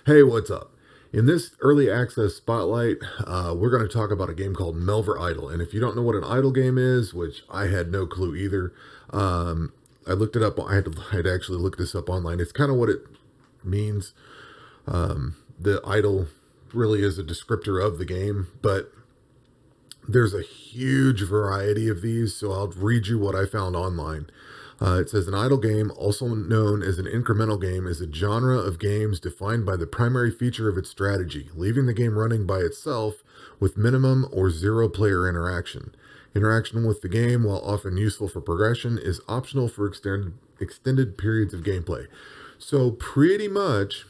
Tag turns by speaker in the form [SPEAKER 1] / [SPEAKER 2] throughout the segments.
[SPEAKER 1] Hey, what's up? In this early access spotlight, we're going to talk about a game called Melvor Idle. And if you don't know what an idle game is, which I had no clue either, I looked it up. I had actually looked this up online. It's kind of what it means. The idle really is a descriptor of the game, but there's a huge variety of these. So I'll read you what I found online. It says an idle game, also known as an incremental game, is a genre of games defined by the primary feature of its strategy, leaving the game running by itself with minimum or zero player interaction. Interaction with the game, while often useful for progression, is optional for extended periods of gameplay. So pretty much,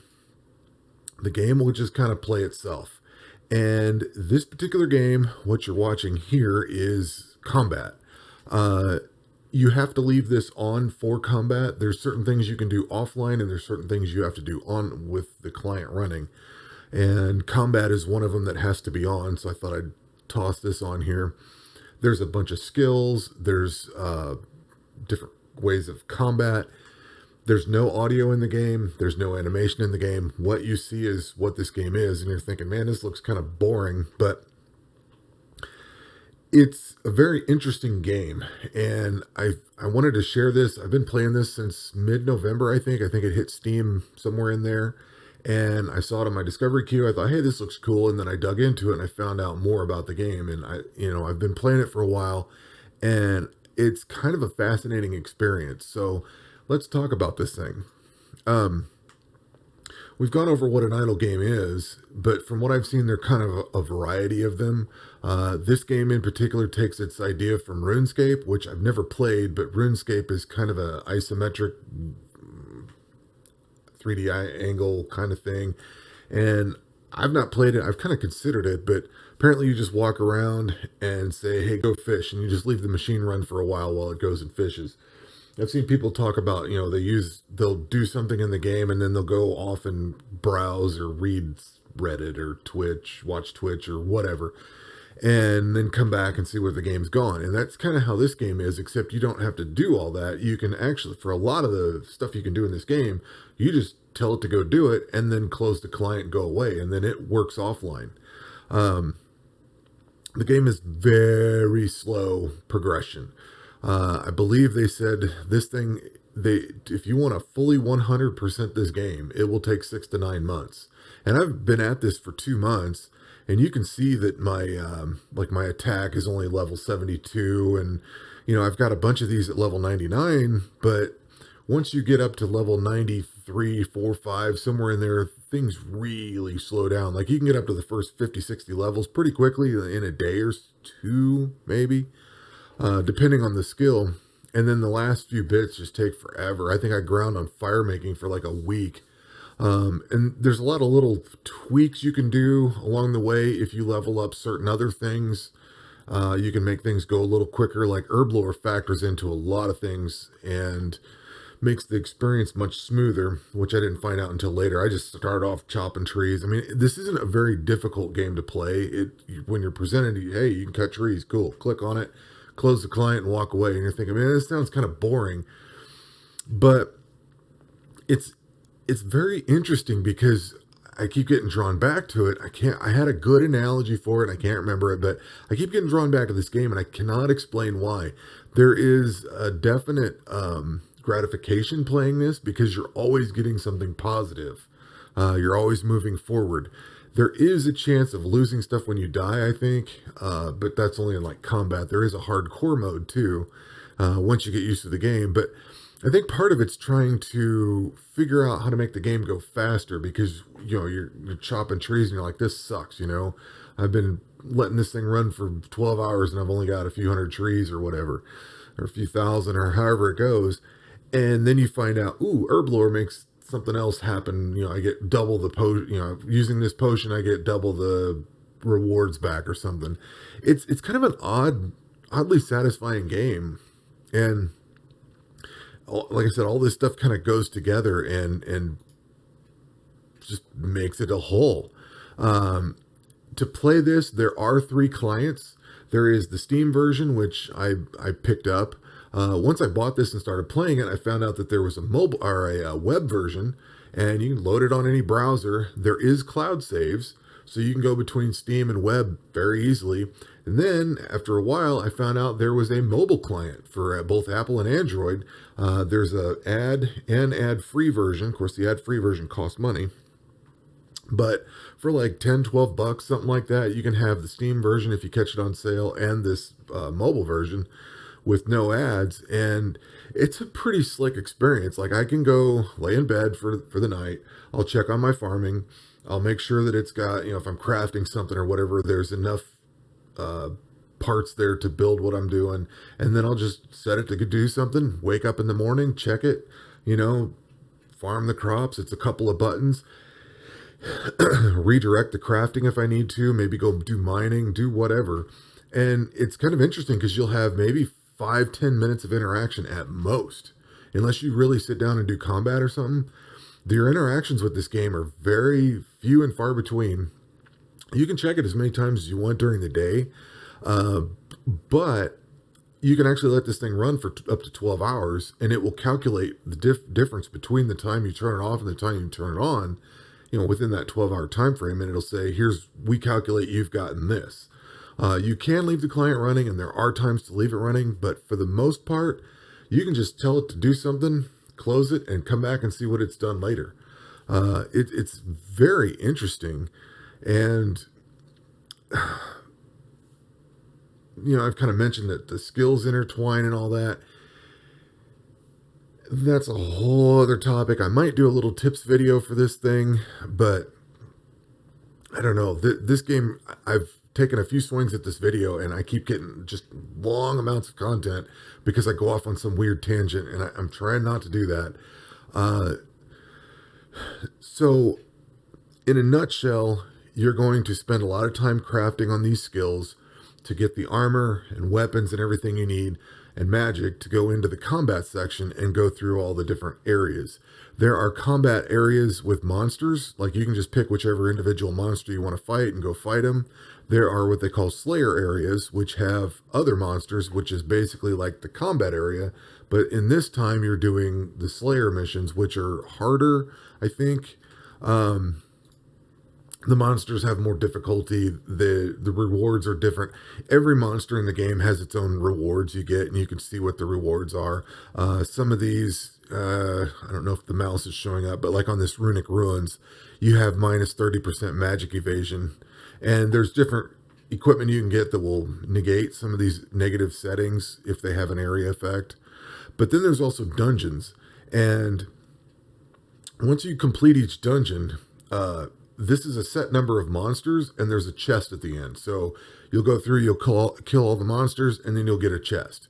[SPEAKER 1] the game will just kind of play itself. And this particular game, what you're watching here is combat. Uh, you have to leave this on for combat. There's certain things you can do offline, and there's certain things you have to do on with the client running. And combat is one of them that has to be on. So I thought I'd toss this on here. There's a bunch of skills. There's different ways of combat. There's no audio in the game. There's no animation in the game. What you see is what this game is. And you're thinking, man, this looks kind of boring. But it's a very interesting game. And I wanted to share this. I've been playing this since mid-November, I think. I think it hit Steam somewhere in there. And I saw it on my discovery queue. I thought, hey, this looks cool. And then I dug into it and I found out more about the game. And I've been playing it for a while. And it's kind of a fascinating experience. So let's talk about this thing. We've gone over what an idle game is, but from what I've seen, there are kind of a variety of them. This game in particular takes its idea from RuneScape, which I've never played, but RuneScape is kind of an isometric 3D angle kind of thing. And I've not played it. I've kind of considered it, but apparently you just walk around and say, hey, go fish. And you just leave the machine run for a while it goes and fishes. I've seen people talk about, they'll do something in the game and then they'll go off and browse or read Reddit or watch Twitch or whatever, and then come back and see where the game's gone. And that's kind of how this game is, except you don't have to do all that. You can actually, for a lot of the stuff you can do in this game, you just tell it to go do it and then close the client and go away, and then it works offline. The game is very slow progression. I believe they said this thing, if you want to fully 100% this game, it will take 6 to 9 months. And I've been at this for 2 months, and you can see that my attack is only level 72, and I've got a bunch of these at level 99, but once you get up to level 93, 4, 5, somewhere in there, things really slow down. Like you can get up to the first 50, 60 levels pretty quickly in a day or two, maybe. Depending on the skill. And then the last few bits just take forever. I think I ground on fire making for like a week. And there's a lot of little tweaks you can do along the way. If you level up certain other things, you can make things go a little quicker. Like herb lore factors into a lot of things and makes the experience much smoother, which I didn't find out until later. I just started off chopping trees. I mean, this isn't a very difficult game to play. When you're presented, hey, you can cut trees. Cool. Click on it, close the client and walk away. And you're thinking, man, this sounds kind of boring. But it's very interesting because I keep getting drawn back to it. I had a good analogy for it. I can't remember it, but I keep getting drawn back to this game and I cannot explain why. There is a definite gratification playing this because you're always getting something positive. You're always moving forward. There is a chance of losing stuff when you die, I think, but that's only in like combat. There is a hardcore mode too, once you get used to the game. But I think part of it's trying to figure out how to make the game go faster because, you're chopping trees and you're like, this sucks, I've been letting this thing run for 12 hours and I've only got a few hundred trees or whatever, or a few thousand or however it goes. And then you find out, herb lore makes something else happen. I get double the potion, using this potion, I get double the rewards back or something. It's kind of an oddly satisfying game. And like I said, all this stuff kind of goes together and just makes it a whole. To play this, there are 3 clients. There is the Steam version, which I picked up. Once I bought this and started playing it, I found out that there was a mobile or a web version, and you can load it on any browser. There is cloud saves, so you can go between Steam and web very easily. And then after a while, I found out there was a mobile client for both Apple and Android. There's a ad and ad free version. Of course, the ad free version costs money, but for like 10, 12 bucks, something like that, you can have the Steam version if you catch it on sale and this mobile version with no ads. And it's a pretty slick experience. Like, I can go lay in bed for the night. I'll check on my farming. I'll make sure that it's got, if I'm crafting something or whatever, there's enough parts there to build what I'm doing. And then I'll just set it to do something, wake up in the morning, check it, farm the crops. It's a couple of buttons. Redirect the crafting if I need to, maybe go do mining, do whatever. And it's kind of interesting because you'll have maybe 5-10 minutes of interaction at most, unless you really sit down and do combat or something. Your interactions with this game are very few and far between. You can check it as many times as you want during the day, but you can actually let this thing run for up to 12 hours, and it will calculate the difference between the time you turn it off and the time you turn it on, within that 12-hour time frame, and it'll say, we calculate you've gotten this. You can leave the client running, and there are times to leave it running, but for the most part, you can just tell it to do something, close it, and come back and see what it's done later. It's very interesting, and I've kind of mentioned that the skills intertwine and all that. That's a whole other topic. I might do a little tips video for this thing, but I don't know. This game, I've taken a few swings at this video, and I keep getting just long amounts of content because I go off on some weird tangent, and I'm trying not to do that. So in a nutshell, you're going to spend a lot of time crafting on these skills to get the armor and weapons and everything you need, and magic to go into the combat section and go through all the different areas. There are combat areas with monsters, like you can just pick whichever individual monster you want to fight and go fight them. There are what they call Slayer areas, which have other monsters, which is basically like the combat area. But in this time, you're doing the Slayer missions, which are harder, I think. The monsters have more difficulty. The rewards are different. Every monster in the game has its own rewards you get, and you can see what the rewards are. Some of these, I don't know if the mouse is showing up, but like on this Runic Ruins, you have minus 30% magic evasion. And there's different equipment you can get that will negate some of these negative settings if they have an area effect. But then there's also dungeons. And once you complete each dungeon, this is a set number of monsters, and there's a chest at the end. So you'll go through, you'll kill all the monsters, and then you'll get a chest.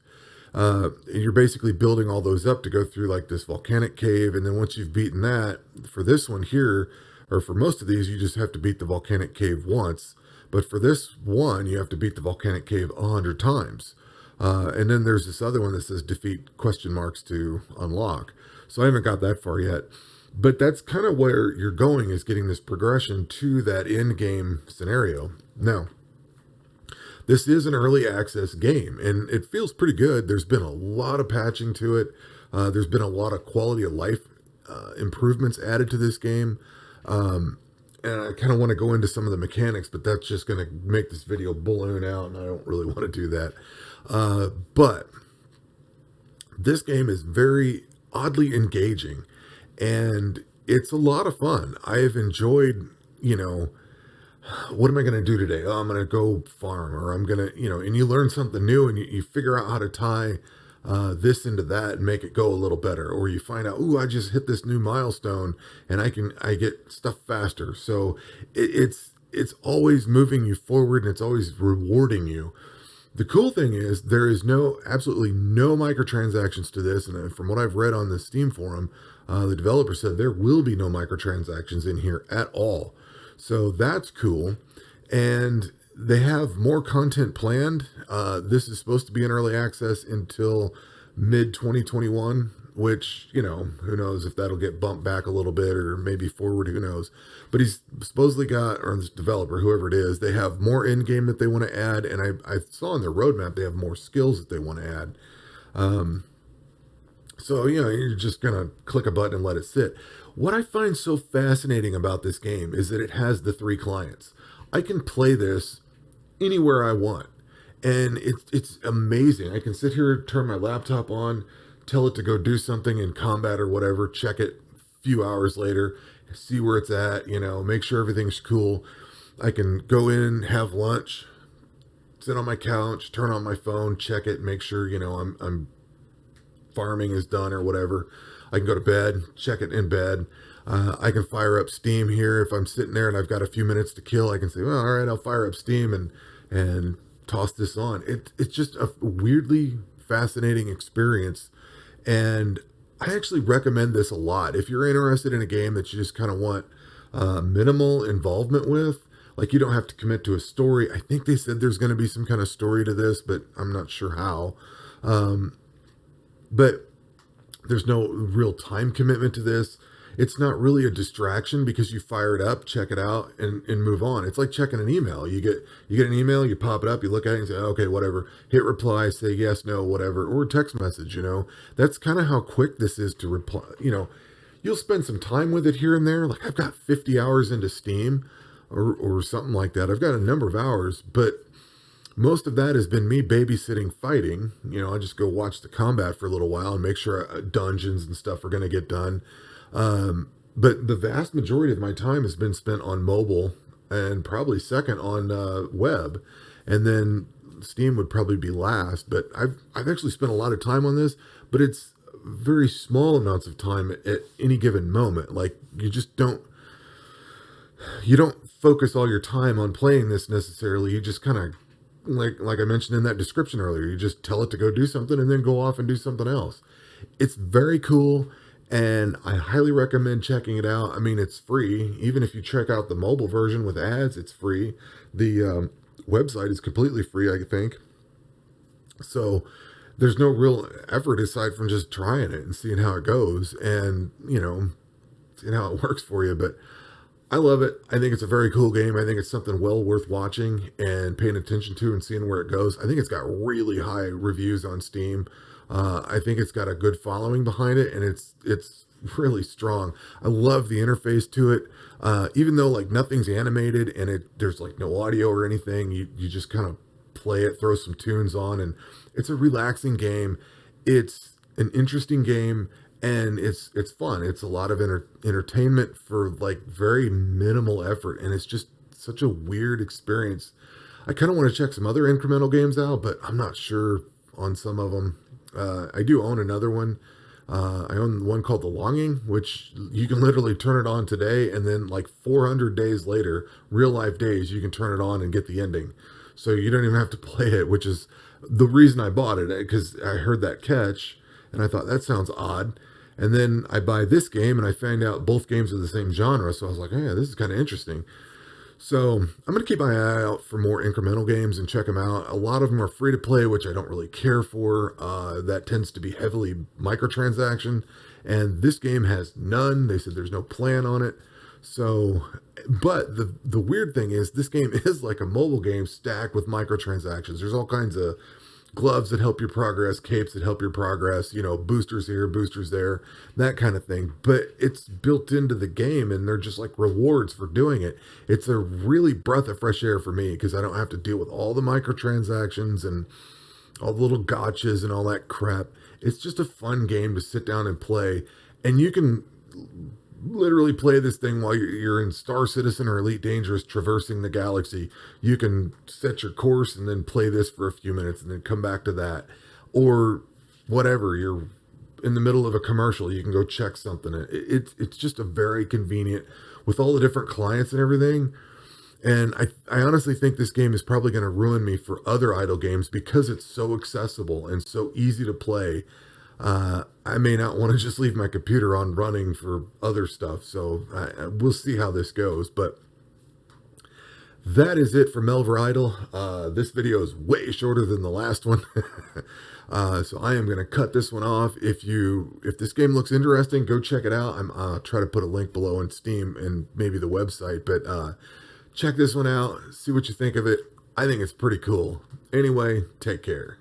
[SPEAKER 1] And you're basically building all those up to go through like this volcanic cave. And then once you've beaten that, for this one here, or for most of these, you just have to beat the volcanic cave once. But for this one, you have to beat the volcanic cave 100 times. And then there's this other one that says defeat question marks to unlock. So I haven't got that far yet. But that's kind of where you're going, is getting this progression to that end game scenario. Now, this is an early access game, and it feels pretty good. There's been a lot of patching to it. There's been a lot of quality of life improvements added to this game. And I kind of want to go into some of the mechanics, but that's just going to make this video balloon out, and I don't really want to do that. But this game is very oddly engaging. And it's a lot of fun. I have enjoyed, what am I going to do today? Oh, I'm going to go farm, or I'm going to, and you learn something new, and you figure out how to tie this into that and make it go a little better. Or you find out, I just hit this new milestone, and I get stuff faster. So it's always moving you forward, and it's always rewarding you. The cool thing is there is absolutely no microtransactions to this. And from what I've read on the Steam forum, the developer said there will be no microtransactions in here at all. So that's cool. And they have more content planned. This is supposed to be in early access until mid-2021, which, who knows if that'll get bumped back a little bit or maybe forward, who knows. But he's supposedly got, or this developer, whoever it is, they have more in-game that they want to add. And I saw on their roadmap they have more skills that they want to add. So, you're just going to click a button and let it sit. What I find so fascinating about this game is that it has the three clients. I can play this anywhere I want. And it's amazing. I can sit here, turn my laptop on, tell it to go do something in combat or whatever, check it a few hours later, see where it's at, make sure everything's cool. I can go in, have lunch, sit on my couch, turn on my phone, check it, make sure, I'm farming is done or whatever. I can go to bed, check it in bed. I can fire up Steam here. If I'm sitting there and I've got a few minutes to kill, I can say, well, all right, I'll fire up Steam and toss this on. It's just a weirdly fascinating experience. And I actually recommend this a lot. If you're interested in a game that you just kind of want minimal involvement with, like you don't have to commit to a story. I think they said there's going to be some kind of story to this, but I'm not sure how. But there's no real time commitment to this. It's not really a distraction because you fire it up, check it out, and move on. It's like checking an email. You get an email, you pop it up, you look at it and say, okay, whatever. Hit reply, say yes, no, whatever, or a text message, That's kind of how quick this is to reply. You'll spend some time with it here and there. Like I've got 50 hours into Steam or something like that. I've got a number of hours, but most of that has been me babysitting fighting. I just go watch the combat for a little while and make sure dungeons and stuff are going to get done. But the vast majority of my time has been spent on mobile and probably second on web. And then Steam would probably be last. But I've actually spent a lot of time on this, but it's very small amounts of time at any given moment. Like you don't focus all your time on playing this necessarily. You just kind of like I mentioned in that description earlier, you just tell it to go do something and then go off and do something else. It's very cool, and I highly recommend checking it out. I mean, it's free. Even if you check out the mobile version with ads, it's free. The website is completely free, I think. So there's no real effort aside from just trying it and seeing how it goes and, seeing how it works for you. But I love it. I think it's a very cool game. I think it's something well worth watching and paying attention to and seeing where it goes. I think it's got really high reviews on Steam. I think it's got a good following behind it, and it's really strong. I love the interface to it. Even though like nothing's animated and there's like no audio or anything, you just kind of play it, throw some tunes on, and it's a relaxing game. It's an interesting game. And it's fun. It's a lot of entertainment for like very minimal effort. And it's just such a weird experience. I kind of want to check some other incremental games out, but I'm not sure on some of them. I do own another one. I own one called The Longing, which you can literally turn it on today. And then like 400 days later, real life days, you can turn it on and get the ending. So you don't even have to play it, which is the reason I bought it, because I heard that catch and I thought that sounds odd. And then I buy this game and I find out both games are the same genre. So I was like, oh, yeah, this is kind of interesting. So I'm going to keep my eye out for more incremental games and check them out. A lot of them are free to play, which I don't really care for. That tends to be heavily microtransaction. And this game has none. They said there's no plan on it. So, but the weird thing is this game is like a mobile game stacked with microtransactions. There's all kinds of gloves that help your progress, capes that help your progress, boosters here, boosters there, that kind of thing. But it's built into the game and they're just like rewards for doing it. It's a really breath of fresh air for me because I don't have to deal with all the microtransactions and all the little gotchas and all that crap. It's just a fun game to sit down and play. And you can literally play this thing while you're in Star Citizen or Elite Dangerous traversing the galaxy. You can set your course and then play this for a few minutes and then come back to that. Or whatever, you're in the middle of a commercial, you can go check something. It's just a very convenient with all the different clients and everything. And I honestly think this game is probably going to ruin me for other idle games because it's so accessible and so easy to play. I may not want to just leave my computer on running for other stuff. So we'll see how this goes. But that is it for Melvor Idle. This video is way shorter than the last one. So I am going to cut this one off. If this game looks interesting, go check it out. I'll try to put a link below on Steam and maybe the website. But check this one out. See what you think of it. I think it's pretty cool. Anyway, take care.